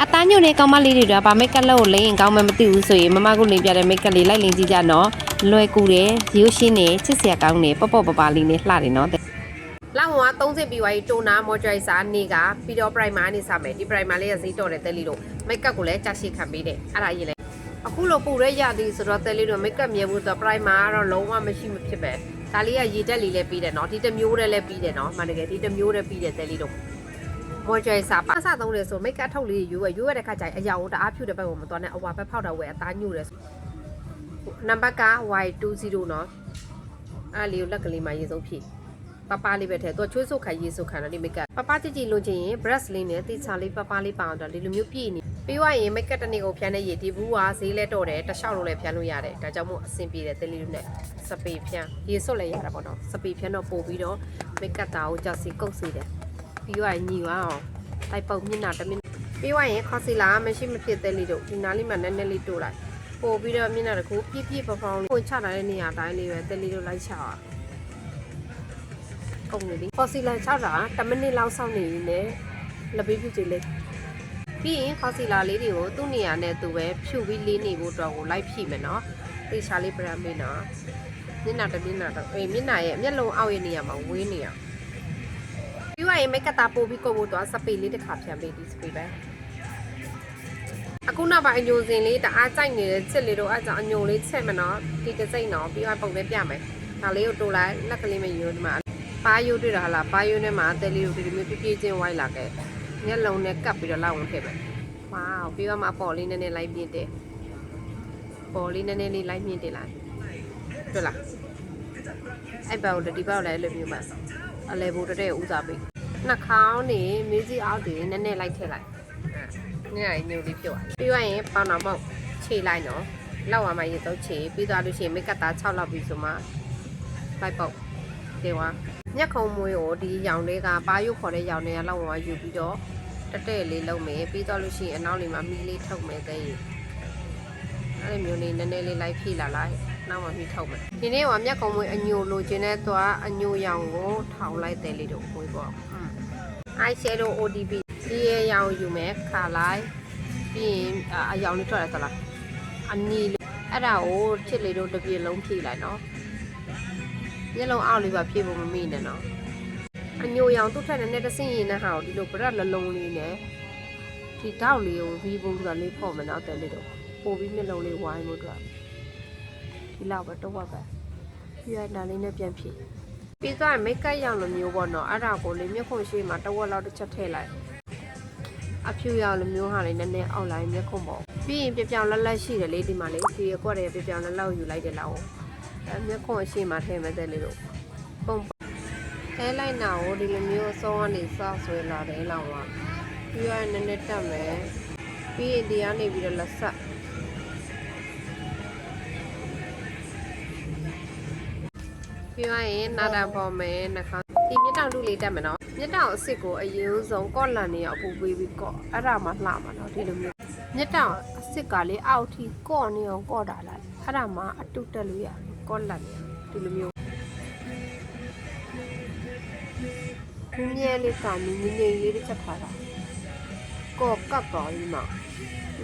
အသားညိုနေကောင်းမလေးတွေကဗာမိတ်ကလောက်ကိုလိမ့်ရင်ကောင်းမှမသိဘူးဆိုရင်မမကလိမ့်ပြတဲ့မိတ်ကလေးလိုက်လင်းကြည့်ကြနော်လွယ်ကူတယ်ရိုးရှင်းတယ်ချစ်စရာကောင်းတယ်ပေါ့ပေါ့ပပလေးနဲ့လှတယ်နော်လောက်ဟော30ပြီးွားကြီးတိုနာမော်ဂျ်ရိုက်ဆာနေကပြီးတော့ primer နေစမယ်ဒီ primer လေးကဈေးတော်တယ်တဲလေးတို့မိတ်ကပ်ကိုလည်းကြာရှည်ခံပေးတယ်အဲ့ဒါကြီးလေအခုလိုပူရဲရသည်ဆိုတော့တဲလေးတို့မိတ်ကပ်မြဲဘူးဆိုတော့ primer ကတော့လုံးဝမရှိမဖြစ်ပဲဒါလေးကရေတက်လေးလည်းပြီးတယ်နော်ဒီတစ်မျိုးတည်းလည်းပြီးတယ်နော်မှန်တကယ်ဒီတစ်မျိုးတည်းပြီးတယ်တဲလေးတို့မော်ဂျ်ရိုက်ဆာပါစသုံးတယ်ဆိုမိတ်ကပ်ထုတ်လေးရွေးရတဲ့ခါကျရင်အရာကိုတအားဖြူတဲ့ဘက်ကိုမတော်နဲ့အဝါဘက်ဖောက်တာဝယ်အသားညို့တယ်နံပါတ်က Y20 နော်အဲ့လေးကိုလက်ကလေးမှာရေစုံဖြည့်ပပလေးပဲထဲသူချွေးဆုပ်ခိုင်ရေဆုပ်ခံတယ်ဒီမိတ်ကပ်ပပကြည့်ကြည့်လို့ချင်းရင် brush လေးနဲ့တေချာလေးပပလေးပါအောင်တော့ဒီလိုမျိုးပြည့်နေပြီးွားရင်မိတ်ကပ်တစ်နေ့ကိုဖြန်းတဲ့ရေဒီဘူးကဈေးလဲတော့တယ်တစ်လျှောက်လုံးလည်းဖြန်းလို့ရတယ်ဒါကြောင့်မို့အဆင်ပြေတယ်တဲလေးနဲ့စပေဖြန်းရေဆုပ်လည်းရတာပေါ့နော်စပေဖြန်းတော့ပို့ပြီးတော့မိတ်ကပ်တာကိုကြောက်စီကုတ်စီတယ်ပြီးွားရင်ညီွားအောင်တိုက်ပုတ်မျက်နှာတစ်မိနစ်ပြီးွားရင်ခေါ်စီလာမရှိမဖြစ်တဲလေးတို့ဒီနားလေးမှာနည်းနည်းလေးတိုးလိုက်ပို့ပြီးတော့မျက်နှာတစ်ခုပြည့်ပြည့်ပေါပေါင်းလေးကိုချထားတဲ့နေရာတိုင်းလေးပဲတဲလေးတို့လိုက်ချအောင်ကုန်နေပြီဖော်စီလာ6တာ10မိနစ်လောက်စောင့်နေရင်လည်းလက်ပေးပြကြည့်လိုက်ပြီးရင်ဖော်စီလာလေးတွေကိုသူ့နေရာနဲ့သူပဲဖြူပြီးလေးနေဖို့တော့ကိုလိုက်ဖြည့်မယ်နော်သေချာလေးပြရမယ်နော်မျက်နှာတစ်မျက်နှာတော့မျက်နှာရဲ့မျက်လုံးအောက်ရဲ့နေရာမှာဝေးနေရပြီးွားရင်မိတ်ကတာပို့ပြီးကုတ်ဖို့တော့စပေလေးတစ်ခါဖြန်းပေးဒီစပေပဲအခုနောက်ပိုင်းအညိုစင်လေးတအားကြိုက်နေတဲ့ချစ်လေးတို့အားကြောင့်အညိုလေးချက်မနော်ဒီတစ်စိမ့်နော်ပြီးွားပုံလေးပြမယ်ဒါလေးကိုတိုးလိုက်လက်ကလေးမယူဒီမှာပါယိုတွေ့တာဟလားပါယိုနဲ့မှာတဲလေးတို့ဒီမျိုးပြပြချင်းဝိုင်းလာခဲ့မျက်လုံးနဲ့ကပ်ပြီးတော့လောက်ဝင်ထည့်ပဲဝေါပြီးတော့မှပေါ်လေးနည်းနည်းလိုက်ပြင်းတယ်ပေါ်လေးနည်းနည်းလေးလိုက်မြင့်တယ်လားတွေ့လားအဲ့ဘောက်ဒီဘောက်လည်းအဲ့လိုမျိုးမှအလဲဖို့တဲ့ဥစားပေးနှာခေါင်းနေမီးကြီးအောက်တွေနည်းနည်းလိုက်ထည့်လိုက်ညညညိုလေးပြုတ်သွားပြီးရင်ပေါင်တော်ပေါက်ခြေလိုက်နော်လောက်ရမှရေတော့ခြေပြီးသွားလို့ရှိရင်မိကတ်သား6လောက်ပြီဆိုမှလိုက်ပေါက်တေဝါညက်ခုံမွေးကိုဒီရောင်လေးကပါရုပ်ခေါ်တဲ့ရောင်တွေကလောက်ဝါယူပြီးတော့တက်တဲ့လေးလုံးမယ်ပြီးတော့လို့ရှိရင်အနောက်လေးမှာမီးလေးထုတ်မယ်တဲ့အဲ့ဒီမျိုးလေးနည်းနည်းလေးလိုက်ဖြည့်လာလိုက်နောက်မှမီးထုတ်မယ်ဒီနေ့ကညက်ခုံမွေးအညိုလိုချင်တဲ့သွားအညိုရောင်ကိုထောင်လိုက်တဲ့လေးတို့မွေးပေါ့eyeshadow ODB ဒီရောင်ယူမယ်ခါလိုက်ပြီးရင်အရောင်လေးထွက်လာသလားအနီလေးအဲ့ဒါကိုချစ်လေးတို့တစ်ပြေလုံးဖြည့်လိုက်နော်မျက်လုံးအောက်လေးပါဖြည့်ဖို့မမေ့နဲ့နော်အညိုရောင်သူ့ထက်နဲ့တဆင့်ရင်နဲ့ဟာကိုဒီလိုဗရက်လလုံးလေးနဲ့ဒီတောက်လေးကိုဗီးပုံကလေးဖော့မယ်နော်တဲ့လေးတော့ပို့ပြီးမျက်လုံးလေးဝိုင်းလို့တော့ဒီလောက်ပဲတော့ပဲပြီးရတာလေးနဲ့ပြန်ဖြည့်ပြီးသွားမိတ်ကပ်ရောင်လိုမျိုးပေါ့နော်အဲ့ဒါကိုလေးမျက်ခုံးရှိမှတဝက်လောက်တစ်ချက်ထည့်လိုက်အဖြူရောင်လိုမျိုးဟာလေးနည်းနည်းအောက်လိုက်မျက်ခုံးပေါ့ပြီးရင်ပြပြောင်လက်လက်ရှိတယ်လေဒီမှာလေးဒီရက်ကွက်တဲ့ပြပြောင်လက်လောက်ယူလိုက်တယ်လောက်မျက်ခုံးအရှိမှထည့်မယ်တဲ့လေးတို့ပုံထဲလိုက်နာကိုဒီလိုမျိုးအစောကနေစဆွဲလာတယ်လောက်ပါပြီးရနည်းနည်းတက်မယ်ပြီးရင်ဒီကနေပြီးတော့လက်ဆက်ပြီးရင်နာတာပေါ်မယ်နှခါဒီမျက်တောင်တူလေးတက်မယ်နော်မျက်တောင်အစ်စ်ကိုအရင်ဆုံးကော့လန်နေအောင်ပူပေးပြီးကော့အဲ့ဒါမှလှမှာနော်ဒီလိုမျိုးမျက်တောင်အစ်စ်ကလေးအောက်ထိကော့နေအောင်ကော့တာလိုက်အဲ့ဒါမှအတုတက်လို့ရတယ်ကော့လန်ဒီလိုမျိုးမြဲလေးကမြင်းငယ်လေးတစ်ချက်ထားတာကော့ကပ်ပါလိမ့်မှာ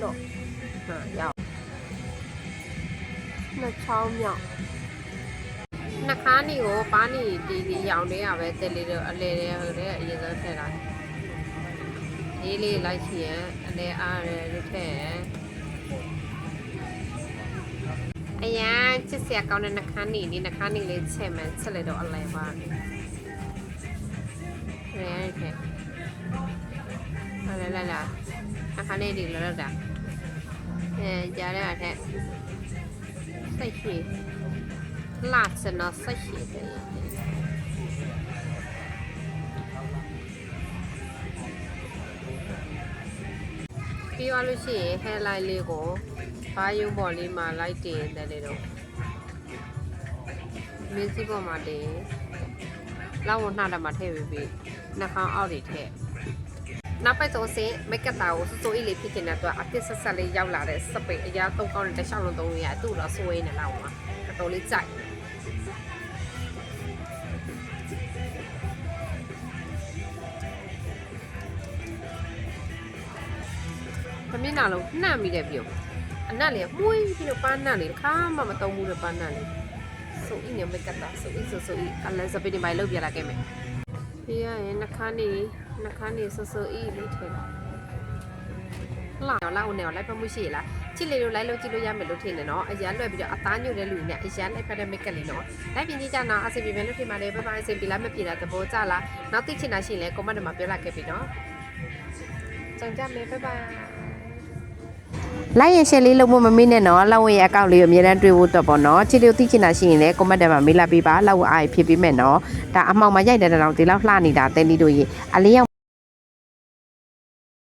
လို့ဟာရောက်နှစ်ချောင်းမြောက်နှခါးနေကိုပါနေဒီရောင်လေးရပဲတက်လေးတော့အလဲတဲ့ဟိုတဲ့အရင်ဆုံးထည့်တာရေးလေးလိုက်ချင်ရအလဲအားရလို့ထည့်အရာချစ်စရာကောင်းတဲ့နှခါးနေဒီနှခါးနေလေးချက်မှချက်လိုက်တော့အလဲပါရဲခဲလာလာလာနှခါးနေဒီလောက်တာကြားရတဲ့စိတ်ရှိလှစနော်စိတ်ရှိတယ်ပြီးသွားလို့ရှိရင် hairline လေးကိုဘာယုံပေါ်လေးမှာလိုက်တင်တယ်လေတော့မင်းစီပေါ်မှာတင်လောက်ဝနှားတာမှာထည့်ပြီးနှာခေါင်းအောက်တွေထည့်နောက်ပတ်ဆုံးစင်မိတ်ကပ်တာကိုစိုးအေးလေးဖြစ်နေတဲ့အတွက်အသစ်ဆက်ဆက်လေးရောက်လာတဲ့စပိတ်အရာ3ကောင်းတဲ့တစ်ချောင်းလုံး3ရသူ့တော့စိုးအေးနေလောက်မှာတော်လေးကြိုက် မျက်နှာလုံးနှံ့မိတယ်ပြုံအနက်လေးမှုေးပြီးတော့ပန်းနှံ့လေးတစ်ခါမှမတုံးဘူးတဲ့ပန်းနှံ့လေးဆိုအင်းနဲ့မကတ်တာဆိုအင်းဆိုအလန်စပီဒီမိုင်လောက်ပြလာခဲ့မယ်ပြီးရရင်နှခမ်းနေဆိုအီးလေးထည့်လာလာဦးနေလိုက်ပမှုရှိလားချစ်လေးတို့လိုက်လို့ကြည့်လို့ရမယ်လို့ထင်တယ်နော်အရန်လွယ်ပြီးတော့အသားညို့တဲ့လူနဲ့အရန်လိုက်ဖက်တဲ့မိတ်ကလေးနော်လိုက်ပြင်ကြည့်ကြနော်အစီအပြေလို့ထင်ပါတယ်ဘိုင်ဘိုင်အစီအပြေလားမပြေလားသဘောကျလားနောက်သိချင်တာရှိရင်လည်း comment မှာပြောလိုက်ခဲ့ပြီနော်ကြံကြမယ်ဘိုင်ဘိုင်လိုက်ရင်ရှယ်လေးလုံးမမေ့နဲ့နော်လောက်ဝင်ရဲ့အကောင့်လေးကိုအများတန်းတွေ့ဖို့တော့ပေါ့နော်ချစ်လေးသိချင်တာရှိရင်လည်း comment ထဲမှာမေးလိုက်ပေးပါလောက်အားဖြည့်ပေးမယ်နော်ဒါအမှောင်မှာရိုက်တဲ့တောင်ဒီလောက်လှနေတာတဲလီတို့ရေအလေး